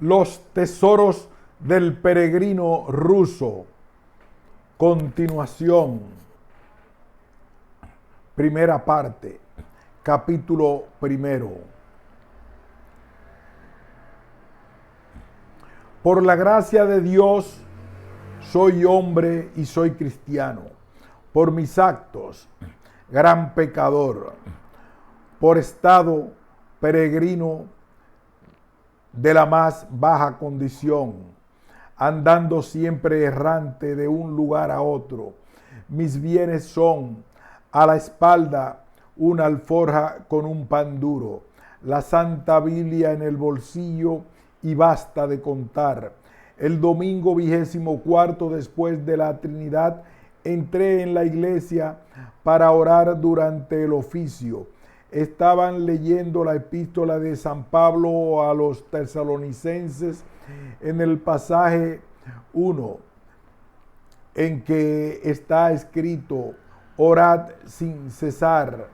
Los tesoros del peregrino ruso. Continuación. Primera parte. Capítulo primero. Por la gracia de Dios, soy hombre y soy cristiano. Por mis actos, gran pecador. Por estado, peregrino de la más baja condición, andando siempre errante de un lugar a otro. Mis bienes son a la espalda una alforja con un pan duro, la Santa Biblia en el bolsillo y basta de contar. El domingo 24 después de la Trinidad entré en la iglesia para orar durante el oficio. Estaban leyendo la epístola de San Pablo a los tesalonicenses en el pasaje 1, en que está escrito: orad sin cesar.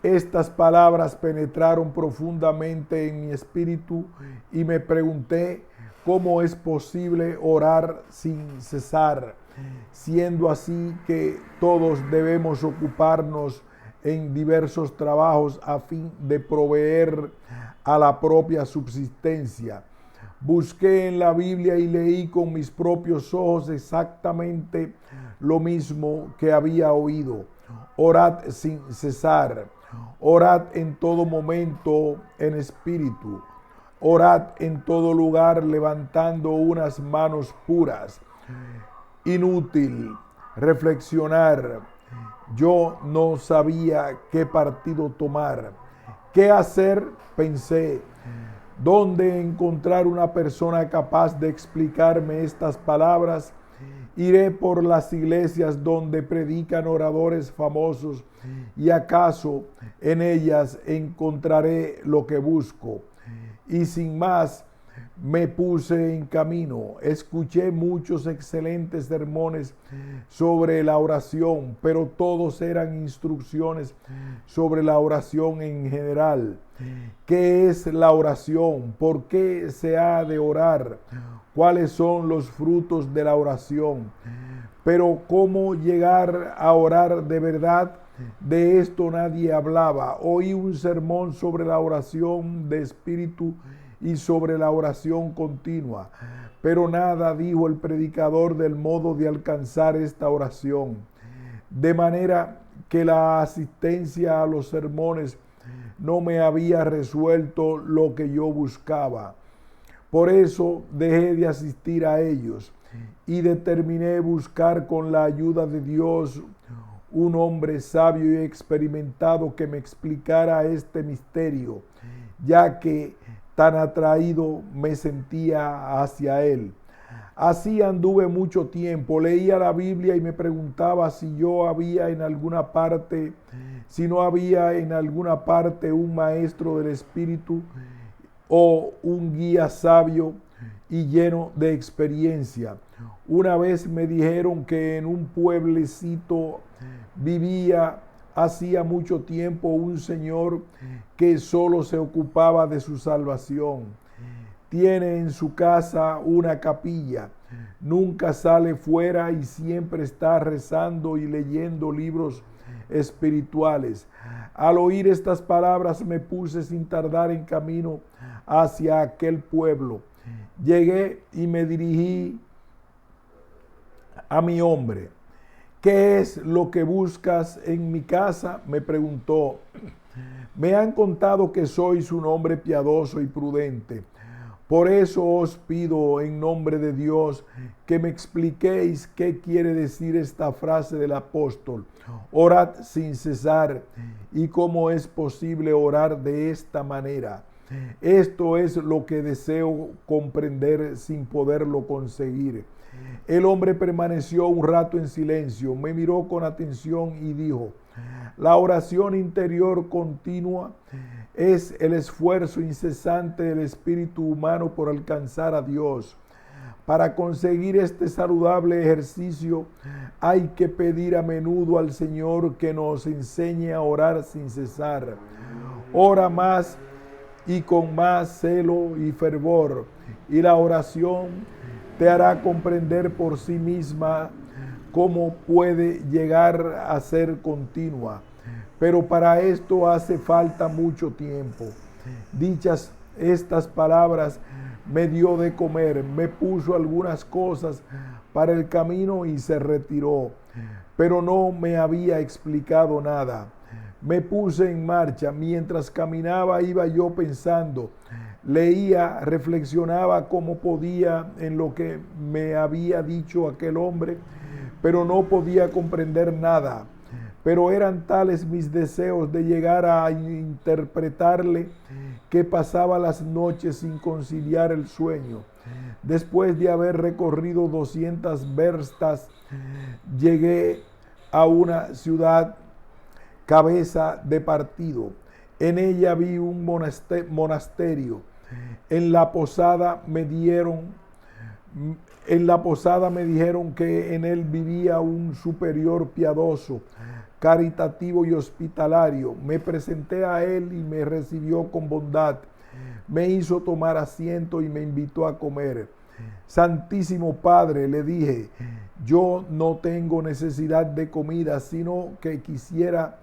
Estas palabras penetraron profundamente en mi espíritu y me pregunté cómo es posible orar sin cesar, siendo así que todos debemos ocuparnos en diversos trabajos a fin de proveer a la propia subsistencia. Busqué en la Biblia y leí con mis propios ojos exactamente lo mismo que había oído. Orad sin cesar, orad en todo momento en espíritu, orad en todo lugar levantando unas manos puras. Inútil reflexionar. Yo no sabía qué partido tomar. ¿Qué hacer? Pensé. ¿Dónde encontrar una persona capaz de explicarme estas palabras? Iré por las iglesias donde predican oradores famosos y acaso en ellas encontraré lo que busco. Y sin más, me puse en camino. Escuché muchos excelentes sermones sobre la oración, pero todos eran instrucciones sobre la oración en general. ¿Qué es la oración? ¿Por qué se ha de orar? ¿Cuáles son los frutos de la oración? Pero ¿cómo llegar a orar de verdad? De esto nadie hablaba. Oí un sermón sobre la oración de espíritu y sobre la oración continua, pero nada dijo el predicador del modo de alcanzar esta oración. De manera que la asistencia a los sermones no me había resuelto lo que yo buscaba. Por eso dejé de asistir a ellos y determiné buscar con la ayuda de Dios un hombre sabio y experimentado que me explicara este misterio, ya que tan atraído me sentía hacia él. Así anduve mucho tiempo, leía la Biblia y me preguntaba si no había en alguna parte un maestro del Espíritu o un guía sabio y lleno de experiencia. Una vez me dijeron que en un pueblecito vivía hacía mucho tiempo un señor que solo se ocupaba de su salvación. Tiene en su casa una capilla, nunca sale fuera y siempre está rezando y leyendo libros espirituales. Al oír estas palabras me puse sin tardar en camino hacia aquel pueblo. Llegué y me dirigí a mi hombre. ¿Qué es lo que buscas en mi casa?, me preguntó. Me han contado que sois un hombre piadoso y prudente. Por eso os pido en nombre de Dios que me expliquéis qué quiere decir esta frase del apóstol: orad sin cesar, y cómo es posible orar de esta manera. Esto es lo que deseo comprender sin poderlo conseguir. El hombre permaneció un rato en silencio, me miró con atención y dijo: la oración interior continua es el esfuerzo incesante del espíritu humano por alcanzar a Dios. Para conseguir este saludable ejercicio hay que pedir a menudo al Señor que nos enseñe a orar sin cesar. Ora más y con más celo y fervor, y la oración te hará comprender por sí misma cómo puede llegar a ser continua. Pero para esto hace falta mucho tiempo. Dichas estas palabras, me dio de comer, me puso algunas cosas para el camino y se retiró, pero no me había explicado nada. Me puse en marcha. Mientras caminaba iba yo pensando, leía, reflexionaba como podía en lo que me había dicho aquel hombre, pero no podía comprender nada. Pero eran tales mis deseos de llegar a interpretarle que pasaba las noches sin conciliar el sueño. Después de haber recorrido 200 verstas, llegué a una ciudad cabeza de partido. En ella vi un monasterio. En la posada me dijeron que en él vivía un superior piadoso, caritativo y hospitalario. Me presenté a él y me recibió con bondad. Me hizo tomar asiento y me invitó a comer. Santísimo Padre, le dije, yo no tengo necesidad de comida, sino que quisiera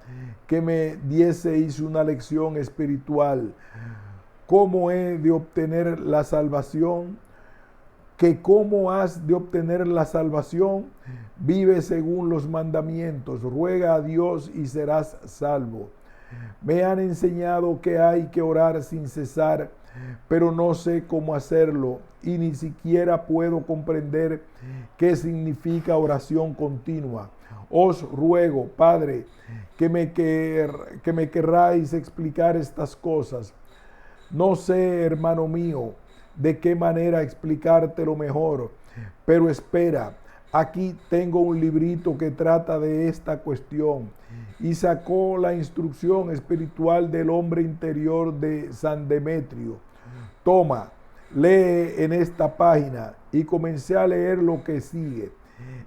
que me dieseis una lección espiritual. ¿Cómo he de obtener la salvación? ¿Cómo has de obtener la salvación? Vive según los mandamientos, ruega a Dios y serás salvo. Me han enseñado que hay que orar sin cesar, pero no sé cómo hacerlo y ni siquiera puedo comprender qué significa oración continua. Os ruego, Padre, que me querráis explicar estas cosas. No sé, hermano mío, de qué manera explicártelo mejor, pero espera, aquí tengo un librito que trata de esta cuestión. Y sacó la instrucción espiritual del hombre interior de San Demetrio. Toma, lee en esta página, y comencé a leer lo que sigue.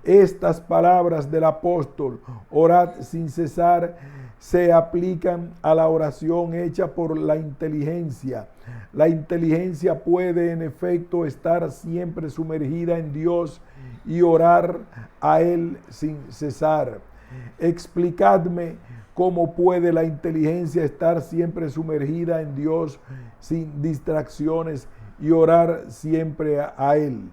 Estas palabras del apóstol, orad sin cesar, se aplican a la oración hecha por la inteligencia. La inteligencia puede en efecto estar siempre sumergida en Dios y orar a Él sin cesar. Explicadme cómo puede la inteligencia estar siempre sumergida en Dios sin distracciones y orar siempre a Él.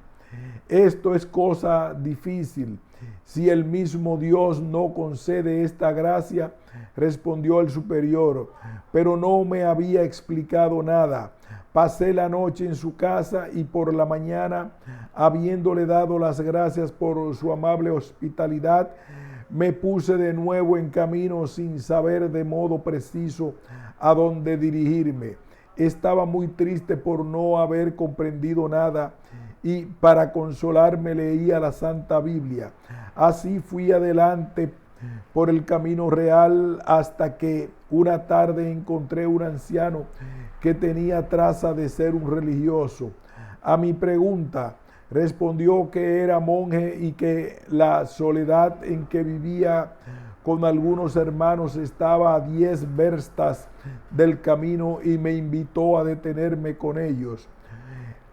Esto es cosa difícil. Si el mismo Dios no concede esta gracia, respondió el superior, pero no me había explicado nada. Pasé la noche en su casa y por la mañana, habiéndole dado las gracias por su amable hospitalidad, me puse de nuevo en camino sin saber de modo preciso a dónde dirigirme. Estaba muy triste por no haber comprendido nada y para consolarme leía la Santa Biblia. Así fui adelante por el camino real hasta que una tarde encontré un anciano que tenía traza de ser un religioso. A mi pregunta respondió que era monje y que la soledad en que vivía con algunos hermanos estaba a 10 verstas del camino y me invitó a detenerme con ellos.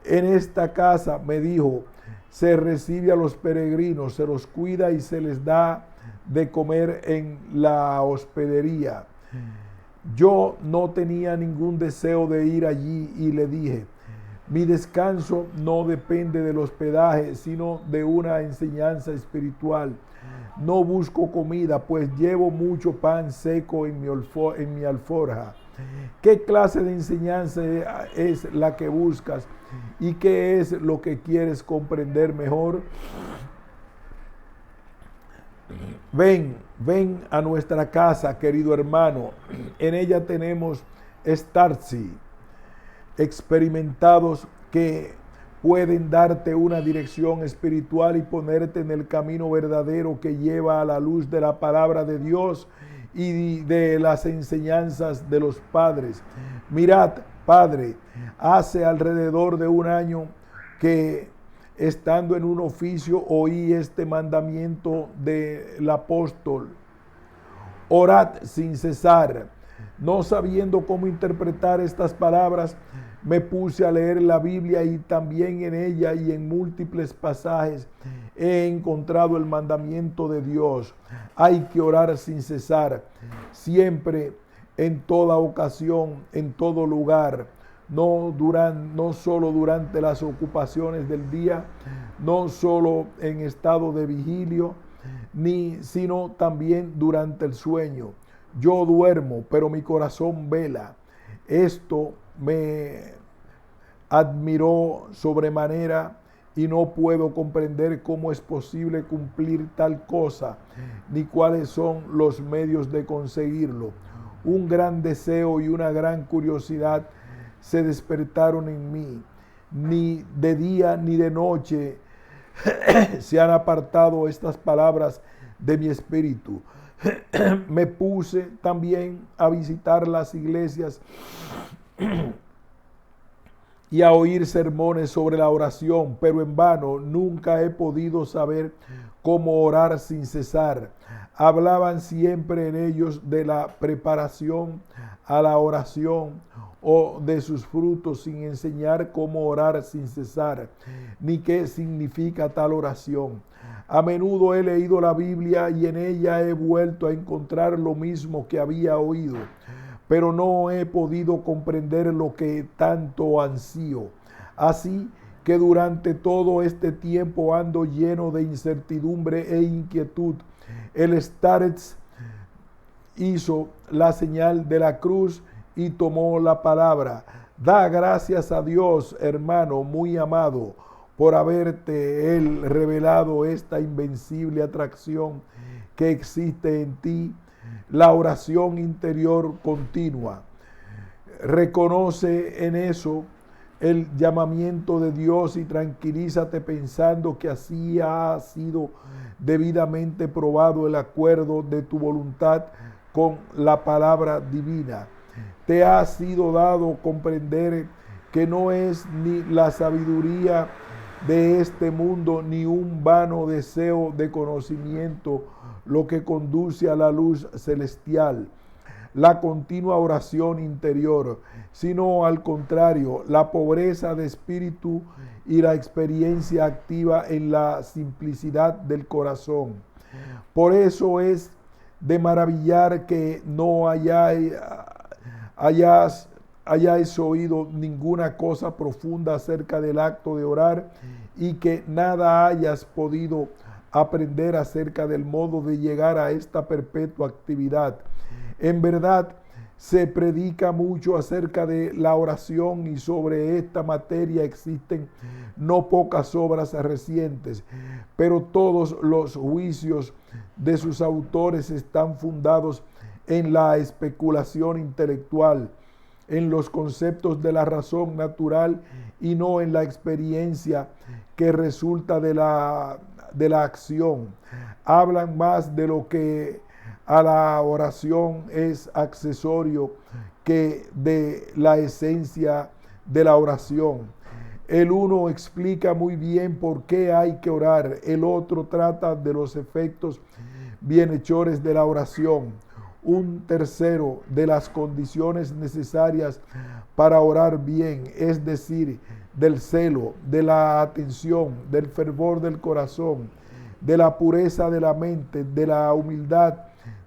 En esta casa, me dijo, se recibe a los peregrinos, se los cuida y se les da de comer en la hospedería. Yo no tenía ningún deseo de ir allí y le dije, mi descanso no depende del hospedaje, sino de una enseñanza espiritual. No busco comida, pues llevo mucho pan seco en mi alforja. ¿Qué clase de enseñanza es la que buscas? ¿Y qué es lo que quieres comprender mejor? Ven a nuestra casa, querido hermano. En ella tenemos startzi experimentados que pueden darte una dirección espiritual y ponerte en el camino verdadero que lleva a la luz de la palabra de Dios y de las enseñanzas de los padres. Mirad, Padre, hace alrededor de un año que estando en un oficio oí este mandamiento del apóstol: orad sin cesar. No sabiendo cómo interpretar estas palabras, me puse a leer la Biblia y también en ella y en múltiples pasajes he encontrado el mandamiento de Dios. Hay que orar sin cesar, siempre, en toda ocasión, en todo lugar. No solo durante las ocupaciones del día, no solo en estado de vigilio, sino también durante el sueño. Yo duermo, pero mi corazón vela. Esto me admiró sobremanera y no puedo comprender cómo es posible cumplir tal cosa, ni cuáles son los medios de conseguirlo. Un gran deseo y una gran curiosidad se despertaron en mí. Ni de día ni de noche se han apartado estas palabras de mi espíritu. Me puse también a visitar las iglesias y a oír sermones sobre la oración, pero en vano. Nunca he podido saber cómo orar sin cesar. Hablaban siempre en ellos de la preparación a la oración o de sus frutos, sin enseñar cómo orar sin cesar, ni qué significa tal oración. A menudo he leído la Biblia y en ella he vuelto a encontrar lo mismo que había oído, pero no he podido comprender lo que tanto ansío. Así que durante todo este tiempo ando lleno de incertidumbre e inquietud. El Starets hizo la señal de la cruz y tomó la palabra. Da gracias a Dios, hermano muy amado, por haberte Él revelado esta invencible atracción que existe en ti, la oración interior continua. Reconoce en eso el llamamiento de Dios y tranquilízate pensando que así ha sido debidamente probado el acuerdo de tu voluntad con la palabra divina. Te ha sido dado comprender que no es ni la sabiduría de este mundo ni un vano deseo de conocimiento lo que conduce a la luz celestial, la continua oración interior, sino al contrario, la pobreza de espíritu y la experiencia activa en la simplicidad del corazón. Por eso es de maravillar que no hayáis oído ninguna cosa profunda acerca del acto de orar y que nada hayas podido aprender acerca del modo de llegar a esta perpetua actividad. En verdad, se predica mucho acerca de la oración y sobre esta materia existen no pocas obras recientes, pero todos los juicios de sus autores están fundados en la especulación intelectual, en los conceptos de la razón natural y no en la experiencia que resulta de la acción. Hablan más de lo que a la oración es accesorio que de la esencia de la oración. El uno explica muy bien por qué hay que orar, el otro trata de los efectos bienhechores de la oración. Un tercero de las condiciones necesarias para orar bien, es decir, del celo, de la atención, del fervor del corazón, de la pureza de la mente, de la humildad,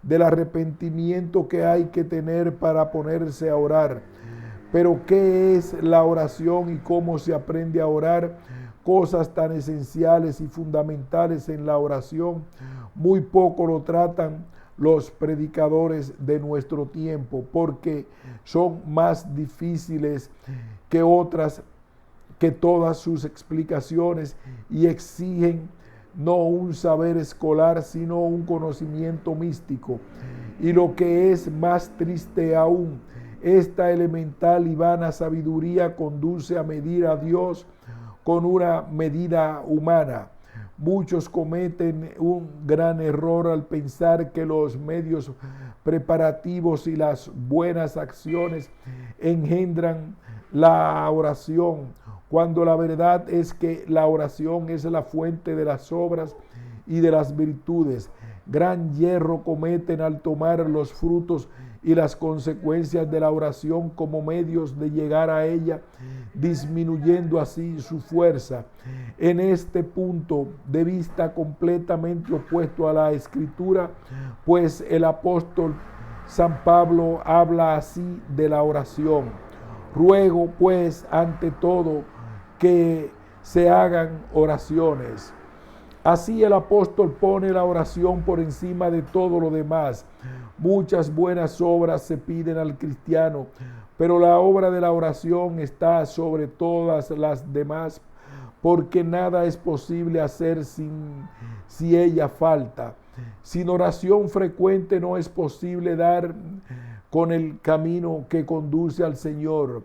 del arrepentimiento que hay que tener para ponerse a orar. Pero ¿qué es la oración y cómo se aprende a orar? Cosas tan esenciales y fundamentales en la oración, muy poco lo tratan los predicadores de nuestro tiempo, porque son más difíciles que todas sus explicaciones y exigen no un saber escolar, sino un conocimiento místico. Y lo que es más triste aún, esta elemental y vana sabiduría conduce a medir a Dios con una medida humana. Muchos cometen un gran error al pensar que los medios preparativos y las buenas acciones engendran la oración, cuando la verdad es que la oración es la fuente de las obras y de las virtudes. Gran yerro cometen al tomar los frutos y las consecuencias de la oración como medios de llegar a ella, disminuyendo así su fuerza. En este punto de vista completamente opuesto a la Escritura, pues el apóstol San Pablo habla así de la oración. Ruego pues ante todo que se hagan oraciones. Así el apóstol pone la oración por encima de todo lo demás. Muchas buenas obras se piden al cristiano, pero la obra de la oración está sobre todas las demás, porque nada es posible hacer si ella falta. Sin oración frecuente no es posible dar con el camino que conduce al Señor,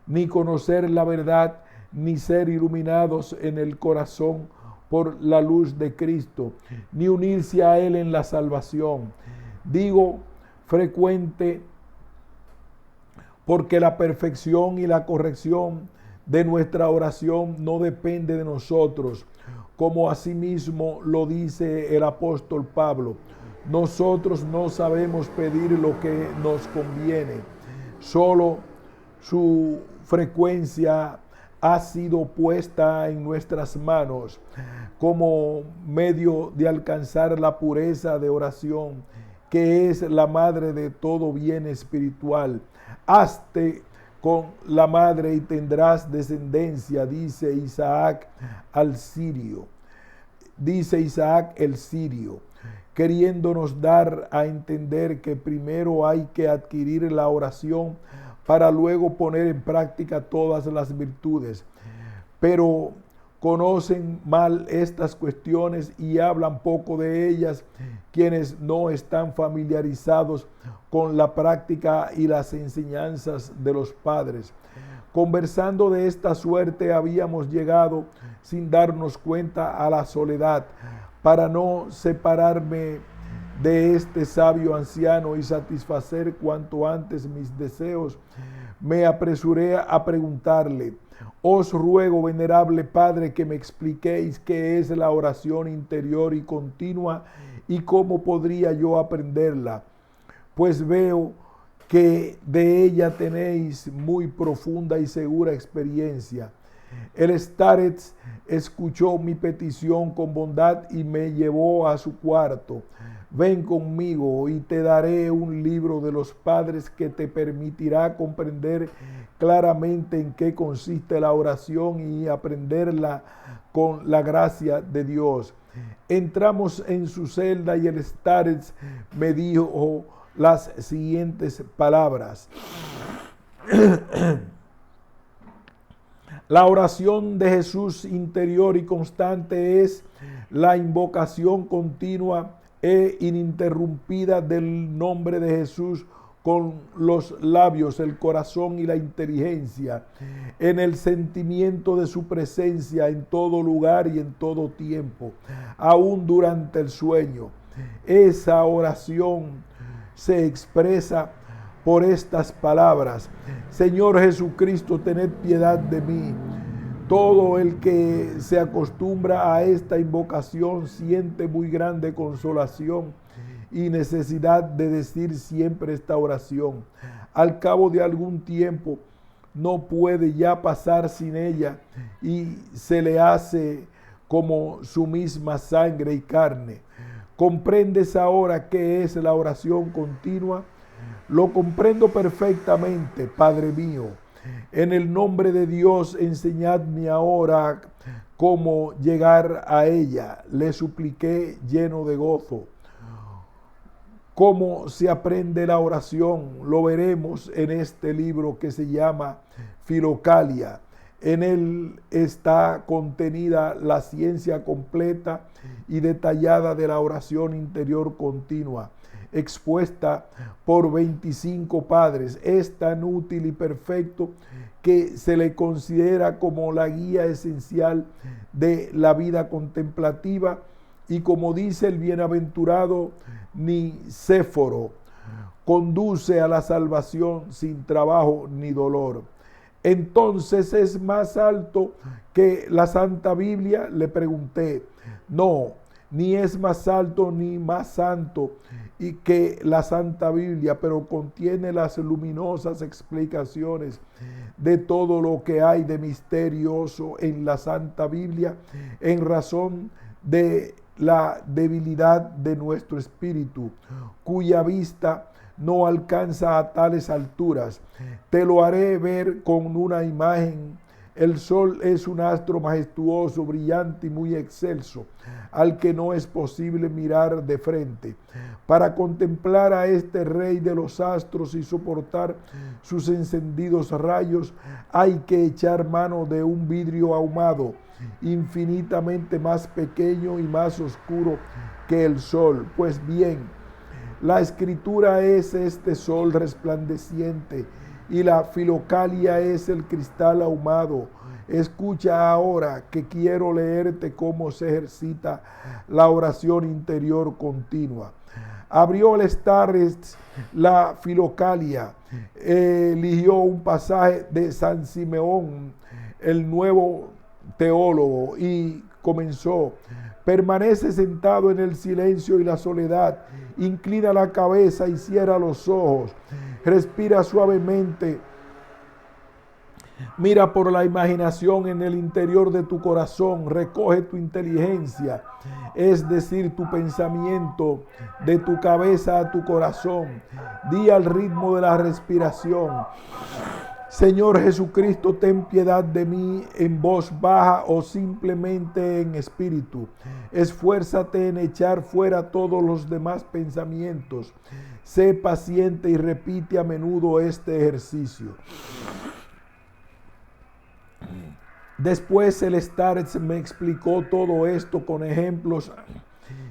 ni conocer la verdad, ni ser iluminados en el corazón por la luz de Cristo, ni unirse a Él en la salvación. Digo frecuente porque la perfección y la corrección de nuestra oración no depende de nosotros, como asimismo lo dice el apóstol Pablo. Nosotros no sabemos pedir lo que nos conviene, solo su frecuencia ha sido puesta en nuestras manos como medio de alcanzar la pureza de oración, que es la madre de todo bien espiritual. Hazte con la madre y tendrás descendencia, dice Isaac al sirio. Dice Isaac el sirio, queriéndonos dar a entender que primero hay que adquirir la oración para luego poner en práctica todas las virtudes. Pero conocen mal estas cuestiones y hablan poco de ellas quienes no están familiarizados con la práctica y las enseñanzas de los padres. Conversando de esta suerte habíamos llegado sin darnos cuenta a la soledad. Para no separarme de este sabio anciano y satisfacer cuanto antes mis deseos, me apresuré a preguntarle: os ruego, venerable Padre, que me expliquéis qué es la oración interior y continua y cómo podría yo aprenderla, pues veo que de ella tenéis muy profunda y segura experiencia. El starets escuchó mi petición con bondad y me llevó a su cuarto. Ven conmigo y te daré un libro de los padres que te permitirá comprender claramente en qué consiste la oración y aprenderla con la gracia de Dios. Entramos en su celda y el starets me dijo las siguientes palabras. La oración de Jesús interior y constante es la invocación continua e ininterrumpida del nombre de Jesús con los labios, el corazón y la inteligencia, en el sentimiento de su presencia en todo lugar y en todo tiempo, aún durante el sueño. Esa oración se expresa por estas palabras: Señor Jesucristo, tened piedad de mí. Todo el que se acostumbra a esta invocación siente muy grande consolación y necesidad de decir siempre esta oración. Al cabo de algún tiempo no puede ya pasar sin ella y se le hace como su misma sangre y carne. ¿Comprendes ahora qué es la oración continua? Lo comprendo perfectamente, Padre mío. En el nombre de Dios, enseñadme ahora cómo llegar a ella. Le supliqué lleno de gozo. ¿Cómo se aprende la oración? Lo veremos en este libro que se llama Filocalia. En él está contenida la ciencia completa y detallada de la oración interior continua, expuesta por 25 padres. Es tan útil y perfecto que se le considera como la guía esencial de la vida contemplativa y, como dice el bienaventurado Nicéforo, conduce a la salvación sin trabajo ni dolor. Entonces, ¿es más alto que la Santa Biblia?, le pregunté. No, ni es más alto ni más santo y que la Santa Biblia, pero contiene las luminosas explicaciones de todo lo que hay de misterioso en la Santa Biblia, en razón de la debilidad de nuestro espíritu, cuya vista no alcanza a tales alturas. Te lo haré ver con una imagen. El sol es un astro majestuoso, brillante y muy excelso, al que no es posible mirar de frente. Para contemplar a este rey de los astros y soportar sus encendidos rayos, hay que echar mano de un vidrio ahumado, infinitamente más pequeño y más oscuro que el sol. Pues bien, la escritura es este sol resplandeciente y la filocalia es el cristal ahumado. Escucha ahora que quiero leerte cómo se ejercita la oración interior continua. Abrió el Staretz la filocalia, eligió un pasaje de San Simeón, el nuevo teólogo, y comenzó: permanece sentado en el silencio y la soledad, inclina la cabeza y cierra los ojos, respira suavemente, mira por la imaginación en el interior de tu corazón, recoge tu inteligencia, es decir, tu pensamiento, de tu cabeza a tu corazón, di al ritmo de la respiración: Señor Jesucristo, ten piedad de mí, en voz baja o simplemente en espíritu. Esfuérzate en echar fuera todos los demás pensamientos. Sé paciente y repite a menudo este ejercicio. Después el Staretz me explicó todo esto con ejemplos,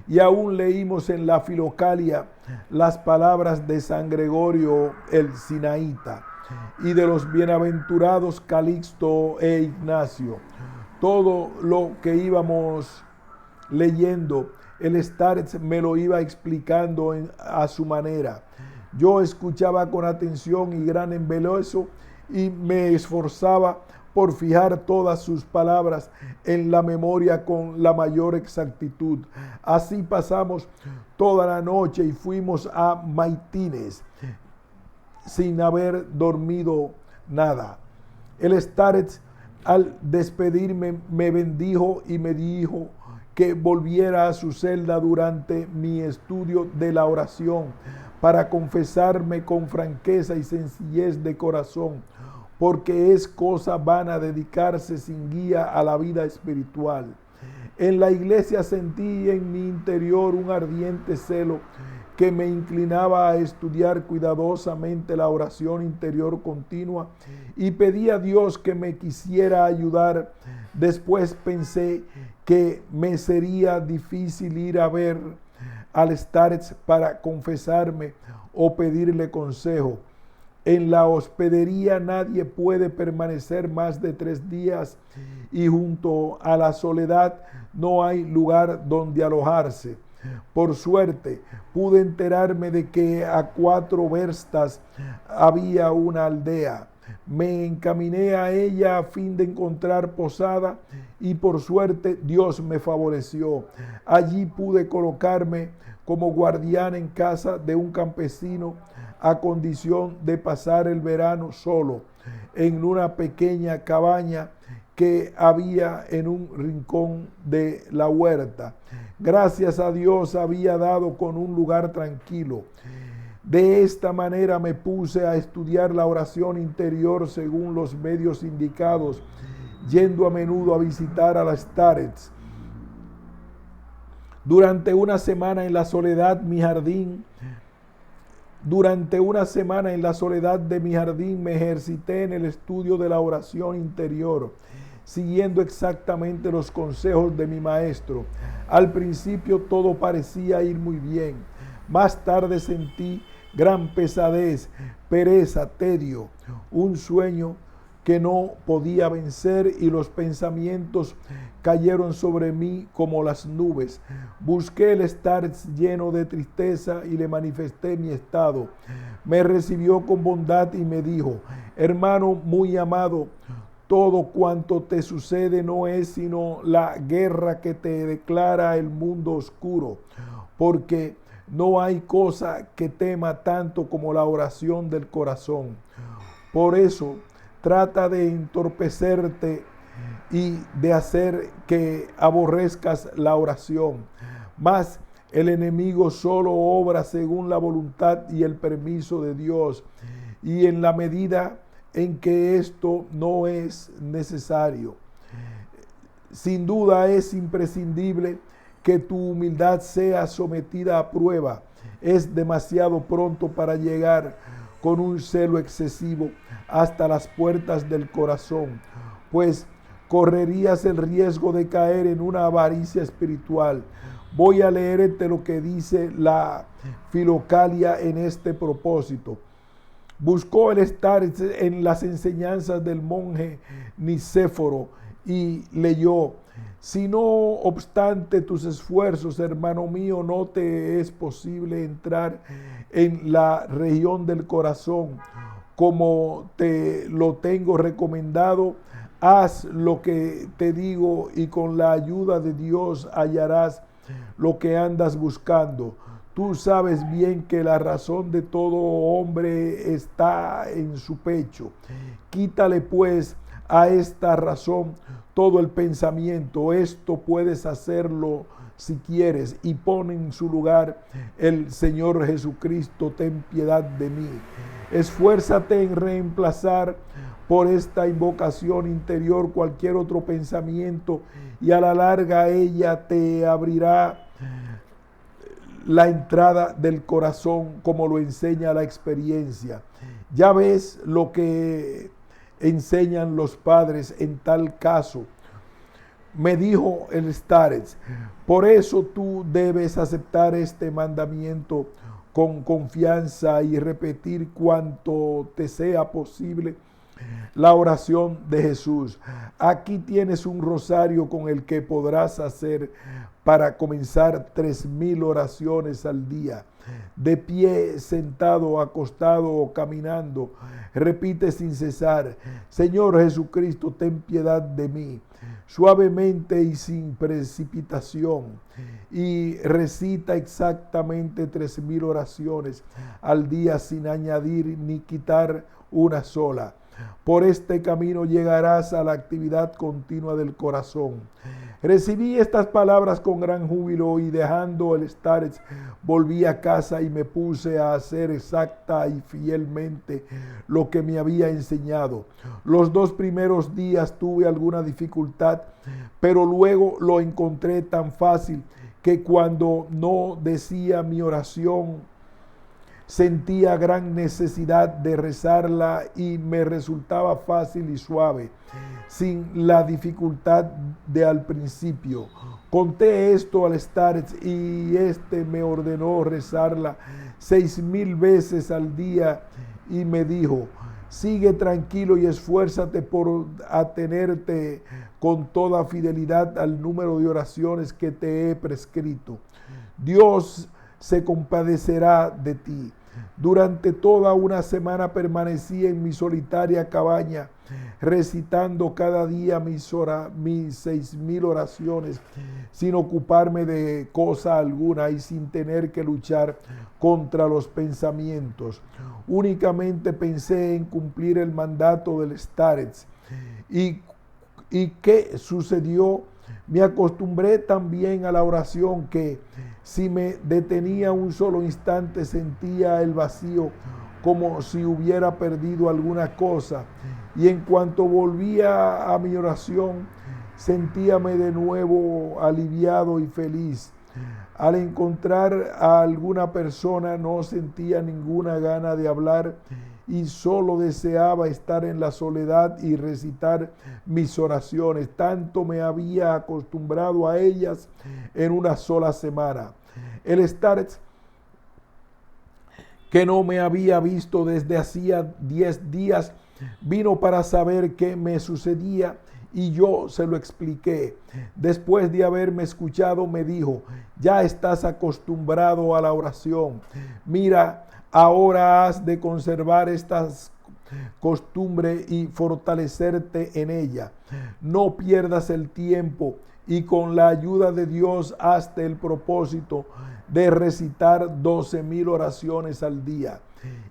y aún leímos en la filocalia las palabras de San Gregorio el Sinaíta y de los bienaventurados Calixto e Ignacio. Todo lo que íbamos leyendo, el Staretz me lo iba explicando a su manera. Yo escuchaba con atención y gran embeleso y me esforzaba por fijar todas sus palabras en la memoria con la mayor exactitud. Así pasamos toda la noche y fuimos a Maitines sin haber dormido nada. El Staretz, al despedirme, me bendijo y me dijo que volviera a su celda durante mi estudio de la oración para confesarme con franqueza y sencillez de corazón, porque es cosa vana dedicarse sin guía a la vida espiritual. En la iglesia sentí en mi interior un ardiente celo que me inclinaba a estudiar cuidadosamente la oración interior continua y pedí a Dios que me quisiera ayudar. Después pensé que me sería difícil ir a ver al Staretz para confesarme o pedirle consejo. En la hospedería nadie puede permanecer más de 3 días y junto a la soledad no hay lugar donde alojarse. Por suerte pude enterarme de que a 4 verstas había una aldea. Me encaminé a ella a fin de encontrar posada y por suerte Dios me favoreció. Allí pude colocarme como guardián en casa de un campesino a condición de pasar el verano solo en una pequeña cabaña que había en un rincón de la huerta. Gracias a Dios había dado con un lugar tranquilo. De esta manera me puse a estudiar la oración interior según los medios indicados, yendo a menudo a visitar a la Staretz. Durante una semana en la soledad de mi jardín me ejercité en el estudio de la oración interior, siguiendo exactamente los consejos de mi maestro. Al principio todo parecía ir muy bien. Más tarde sentí gran pesadez, pereza, tedio, un sueño que no podía vencer y los pensamientos cayeron sobre mí como las nubes. Busqué el Staretz lleno de tristeza y le manifesté mi estado. Me recibió con bondad y me dijo: hermano muy amado, todo cuanto te sucede no es sino la guerra que te declara el mundo oscuro, porque no hay cosa que tema tanto como la oración del corazón. Por eso, trata de entorpecerte y de hacer que aborrezcas la oración. Mas el enemigo solo obra según la voluntad y el permiso de Dios, y en la medida en que esto no es necesario. Sin duda es imprescindible que tu humildad sea sometida a prueba. Es demasiado pronto para llegar con un celo excesivo hasta las puertas del corazón, pues correrías el riesgo de caer en una avaricia espiritual. Voy a leerte lo que dice la Filocalia en este propósito. Buscó el estar en las enseñanzas del monje Nicéforo y leyó: si no obstante tus esfuerzos, hermano mío, no te es posible entrar en la región del corazón como te lo tengo recomendado, haz lo que te digo y con la ayuda de Dios hallarás lo que andas buscando. Tú sabes bien que la razón de todo hombre está en su pecho. Quítale pues a esta razón todo el pensamiento. Esto puedes hacerlo si quieres, y pon en su lugar el Señor Jesucristo, ten piedad de mí. Esfuérzate en reemplazar por esta invocación interior cualquier otro pensamiento, y a la larga ella te abrirá la entrada del corazón, como lo enseña la experiencia. Ya ves lo que enseñan los padres en tal caso, me dijo el Starets. Por eso tú debes aceptar este mandamiento con confianza y repetir cuanto te sea posible la oración de Jesús. Aquí tienes un rosario con el que podrás hacer para comenzar 3000 oraciones al día. De pie, sentado, acostado o caminando, repite sin cesar: Señor Jesucristo, ten piedad de mí, suavemente y sin precipitación. Y recita exactamente 3000 oraciones al día sin añadir ni quitar una sola. Por este camino llegarás a la actividad continua del corazón. Recibí estas palabras con gran júbilo y dejando el Starets volví a casa y me puse a hacer exacta y fielmente lo que me había enseñado. Los 2 primeros días tuve alguna dificultad, pero luego lo encontré tan fácil que cuando no decía mi oración sentía gran necesidad de rezarla y me resultaba fácil y suave, sin la dificultad de al principio. Conté esto al Starets y este me ordenó rezarla 6000 veces al día y me dijo: sigue tranquilo y esfuérzate por atenerte con toda fidelidad al número de oraciones que te he prescrito. Dios se compadecerá de ti. Durante toda una semana permanecí en mi solitaria cabaña, recitando cada día mis 6000 oraciones, sin ocuparme de cosa alguna y sin tener que luchar contra los pensamientos. Únicamente pensé en cumplir el mandato del Starets. ¿Y qué sucedió? Me acostumbré también a la oración que, si me detenía un solo instante, sentía el vacío como si hubiera perdido alguna cosa, y en cuanto volvía a mi oración, sentíame de nuevo aliviado y feliz. Al encontrar a alguna persona no sentía ninguna gana de hablar y solo deseaba estar en la soledad y recitar mis oraciones. Tanto me había acostumbrado a ellas en una sola semana. El Starets, que no me había visto desde hacía 10 días, vino para saber qué me sucedía y yo se lo expliqué. Después de haberme escuchado, me dijo: ya estás acostumbrado a la oración. Mira, ahora has de conservar estas costumbre y fortalecerte en ella. No pierdas el tiempo y con la ayuda de Dios hazte el propósito de recitar 12,000 oraciones al día.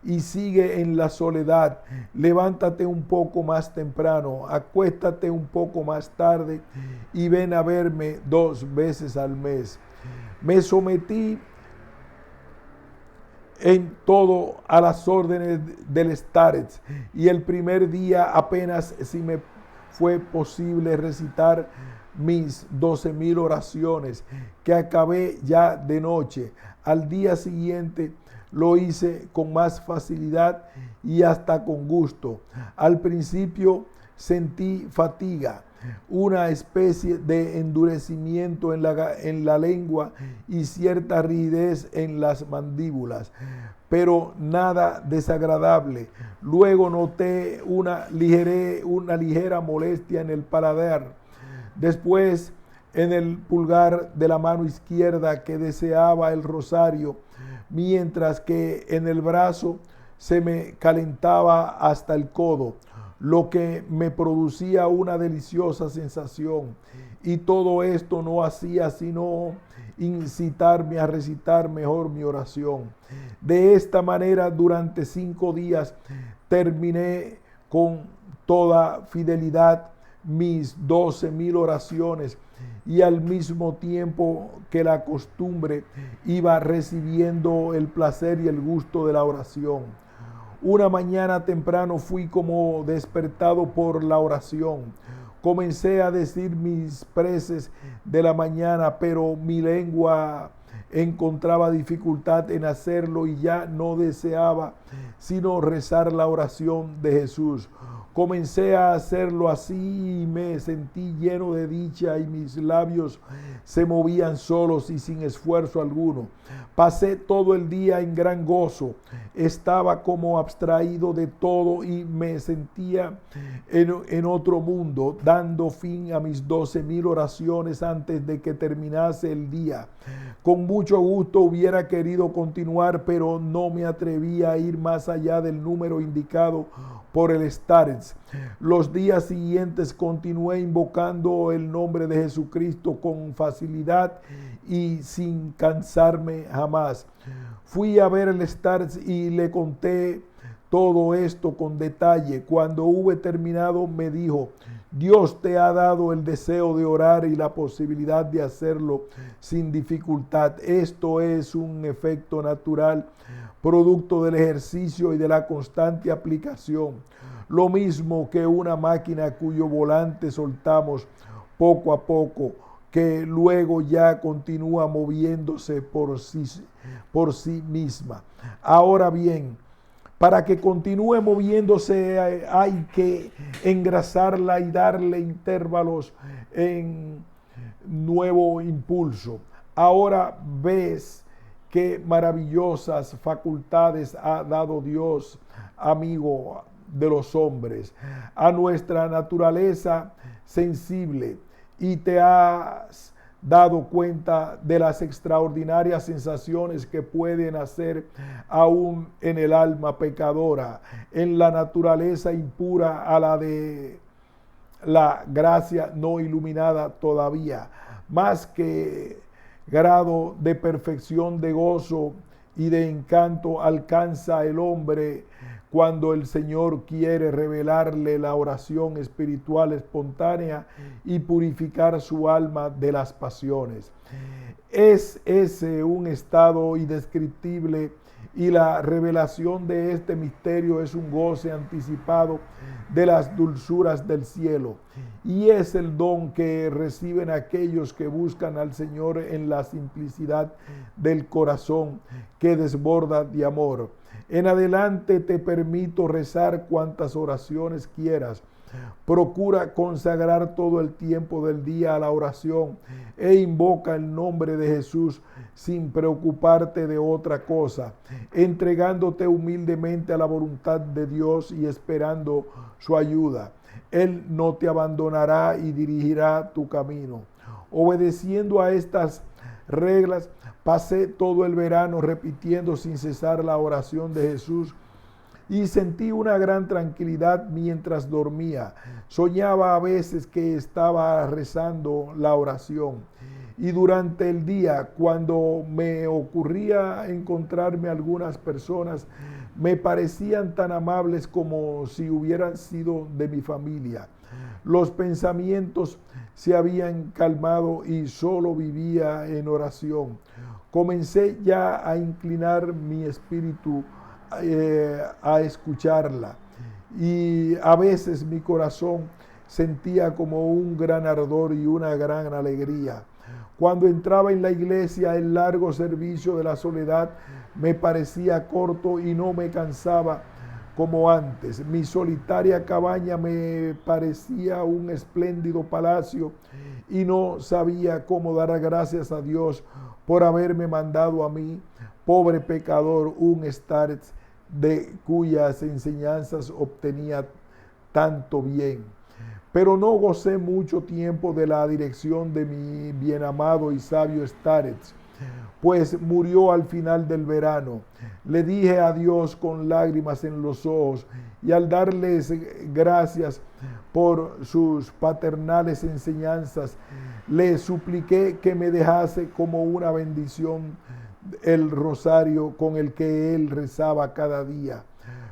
Y sigue en la soledad. Levántate un poco más temprano, acuéstate un poco más tarde y ven a verme 2 veces al mes. Me sometí en todo a las órdenes del Starets y el primer día apenas si me fue posible recitar mis 12,000 oraciones que acabé ya de noche. Al día siguiente lo hice con más facilidad y hasta con gusto. Al principio sentí fatiga, una especie de endurecimiento en la lengua y cierta rigidez en las mandíbulas, pero nada desagradable. Luego noté una ligera molestia en el paladar. Después, en el pulgar de la mano izquierda que deseaba el rosario, mientras que en el brazo se me calentaba hasta el codo, lo que me producía una deliciosa sensación. Y todo esto no hacía sino incitarme a recitar mejor mi oración. De esta manera, durante 5 días, terminé con toda fidelidad mis 12,000 oraciones y al mismo tiempo que la costumbre iba recibiendo el placer y el gusto de la oración. Una mañana temprano fui como despertado por la oración. Comencé a decir mis preces de la mañana, pero mi lengua encontraba dificultad en hacerlo y ya no deseaba sino rezar la oración de Jesús. Comencé a hacerlo así y me sentí lleno de dicha y mis labios se movían solos y sin esfuerzo alguno. Pasé todo el día en gran gozo. Estaba como abstraído de todo y me sentía en otro mundo, dando fin a mis 12,000 oraciones antes de que terminase el día. Con mucho gusto hubiera querido continuar, pero no me atrevía a ir más allá del número indicado por el Starets. Los días siguientes continué invocando el nombre de Jesucristo con facilidad y sin cansarme jamás. Fui a ver el Starets y le conté todo esto con detalle. Cuando hube terminado me dijo: Dios te ha dado el deseo de orar y la posibilidad de hacerlo sin dificultad. Esto es un efecto natural, producto del ejercicio y de la constante aplicación. Lo mismo que una máquina cuyo volante soltamos poco a poco, que luego ya continúa moviéndose por sí misma. Ahora bien, para que continúe moviéndose hay que engrasarla y darle intervalos en nuevo impulso. Ahora ves qué maravillosas facultades ha dado Dios, amigo de los hombres, a nuestra naturaleza sensible, y te has dado cuenta de las extraordinarias sensaciones que pueden hacer aún en el alma pecadora, en la naturaleza impura a la de la gracia no iluminada todavía. Más que grado de perfección, de gozo y de encanto alcanza el hombre cuando el Señor quiere revelarle la oración espiritual espontánea y purificar su alma de las pasiones. Es ese un estado indescriptible, y la revelación de este misterio es un goce anticipado de las dulzuras del cielo, y es el don que reciben aquellos que buscan al Señor en la simplicidad del corazón que desborda de amor. En adelante te permito rezar cuantas oraciones quieras. Procura consagrar todo el tiempo del día a la oración e invoca el nombre de Jesús sin preocuparte de otra cosa, entregándote humildemente a la voluntad de Dios y esperando su ayuda. Él no te abandonará y dirigirá tu camino. Obedeciendo a estas reglas, pasé todo el verano repitiendo sin cesar la oración de Jesús y sentí una gran tranquilidad mientras dormía. Soñaba a veces que estaba rezando la oración. Y durante el día, cuando me ocurría encontrarme algunas personas, me parecían tan amables como si hubieran sido de mi familia. Los pensamientos se habían calmado y solo vivía en oración. Comencé ya a inclinar mi espíritu a escucharla, y a veces mi corazón sentía como un gran ardor y una gran alegría. Cuando entraba en la iglesia, el largo servicio de la soledad me parecía corto y no me cansaba como antes. Mi solitaria cabaña me parecía un espléndido palacio y no sabía cómo dar gracias a Dios por haberme mandado a mí, pobre pecador, un Starets de cuyas enseñanzas obtenía tanto bien. Pero no gocé mucho tiempo de la dirección de mi bien amado y sabio Starets, pues murió al final del verano. Le dije a Dios con lágrimas en los ojos, y al darles gracias por sus paternales enseñanzas, le supliqué que me dejase como una bendición el rosario con el que él rezaba cada día.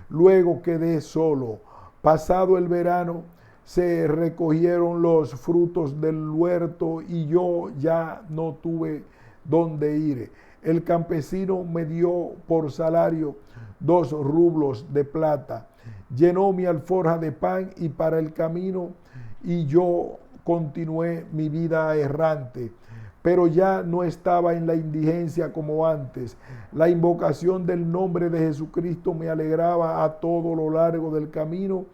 Luego quedé solo. Pasado el verano, se recogieron los frutos del huerto y yo ya no tuve dónde ir. El campesino me dio por salario 2 rublos de plata. Llenó mi alforja de pan y para el camino, y yo continué mi vida errante. Pero ya no estaba en la indigencia como antes. La invocación del nombre de Jesucristo me alegraba a todo lo largo del camino,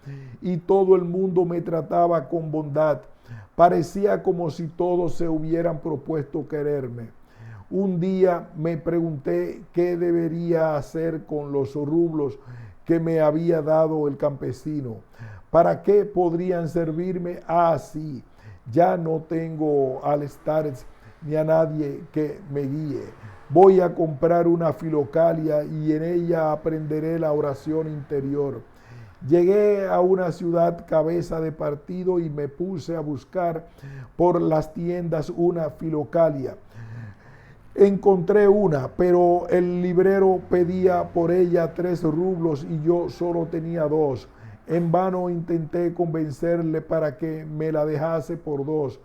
y todo el mundo me trataba con bondad. Parecía como si todos se hubieran propuesto quererme. Un día me pregunté qué debería hacer con los rublos que me había dado el campesino. ¿Para qué podrían servirme? Ah, sí, ya no tengo al Starets ni a nadie que me guíe. Voy a comprar una filocalia y en ella aprenderé la oración interior. Llegué a una ciudad cabeza de partido y me puse a buscar por las tiendas una filocalia. Encontré una, pero el librero pedía por ella 3 rublos y yo solo tenía 2. En vano intenté convencerle para que me la dejase por 2,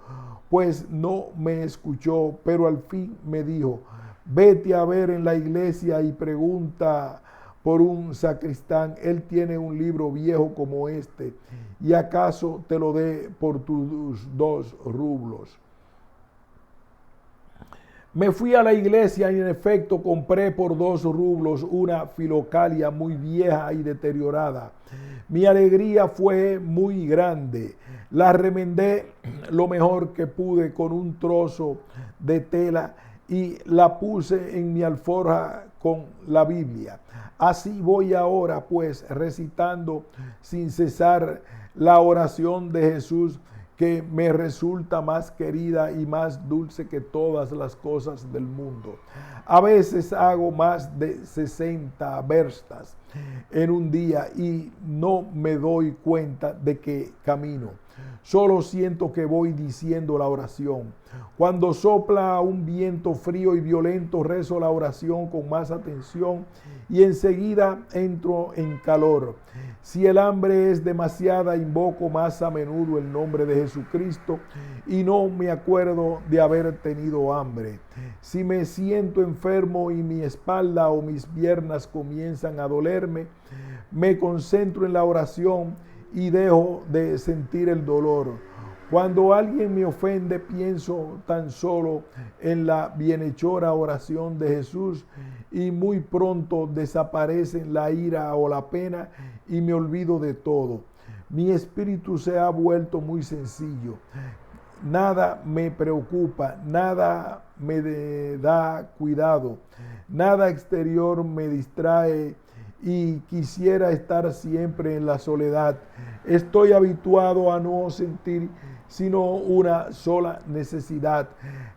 pues no me escuchó, pero al fin me dijo: vete a ver en la iglesia y pregunta por un sacristán. Él tiene un libro viejo como este, y acaso te lo dé por tus 2 rublos. Me fui a la iglesia y en efecto compré por 2 rublos una filocalia muy vieja y deteriorada. Mi alegría fue muy grande. La remendé lo mejor que pude con un trozo de tela y la puse en mi alforja con la Biblia. Así voy ahora, pues, recitando sin cesar la oración de Jesús, que me resulta más querida y más dulce que todas las cosas del mundo. A veces hago más de 60 verstas en un día y no me doy cuenta de que camino. Solo siento que voy diciendo la oración. Cuando sopla un viento frío y violento, rezo la oración con más atención y enseguida entro en calor. Si el hambre es demasiada, invoco más a menudo el nombre de Jesucristo y no me acuerdo de haber tenido hambre. Si me siento enfermo y mi espalda o mis piernas comienzan a dolerme, me concentro en la oración y dejo de sentir el dolor. Cuando alguien me ofende, pienso tan solo en la bienhechora oración de Jesús y muy pronto desaparecen la ira o la pena y me olvido de todo. Mi espíritu se ha vuelto muy sencillo. Nada me preocupa, nada me da cuidado, nada exterior me distrae y quisiera estar siempre en la soledad. Estoy habituado a no sentir sino una sola necesidad: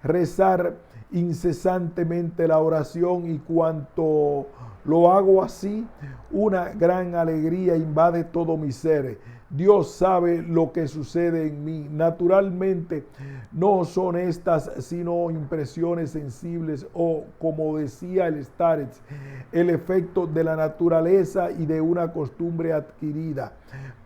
rezar incesantemente la oración, y cuanto lo hago así, una gran alegría invade todo mi ser. Dios sabe lo que sucede en mí. Naturalmente, no son estas sino impresiones sensibles o, como decía el Starets, el efecto de la naturaleza y de una costumbre adquirida.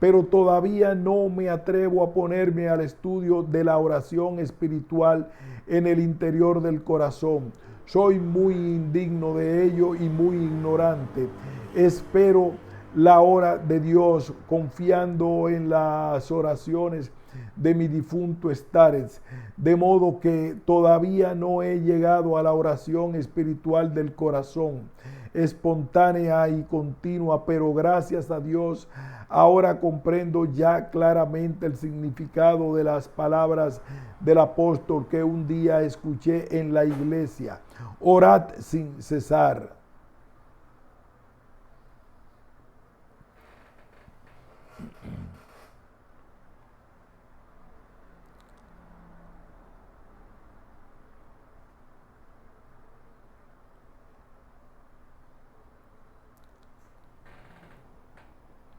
Pero todavía no me atrevo a ponerme al estudio de la oración espiritual en el interior del corazón. Soy muy indigno de ello y muy ignorante. Espero la hora de Dios, confiando en las oraciones de mi difunto Starets, de modo que todavía no he llegado a la oración espiritual del corazón, espontánea y continua, pero gracias a Dios ahora comprendo ya claramente el significado de las palabras del apóstol que un día escuché en la iglesia: orad sin cesar.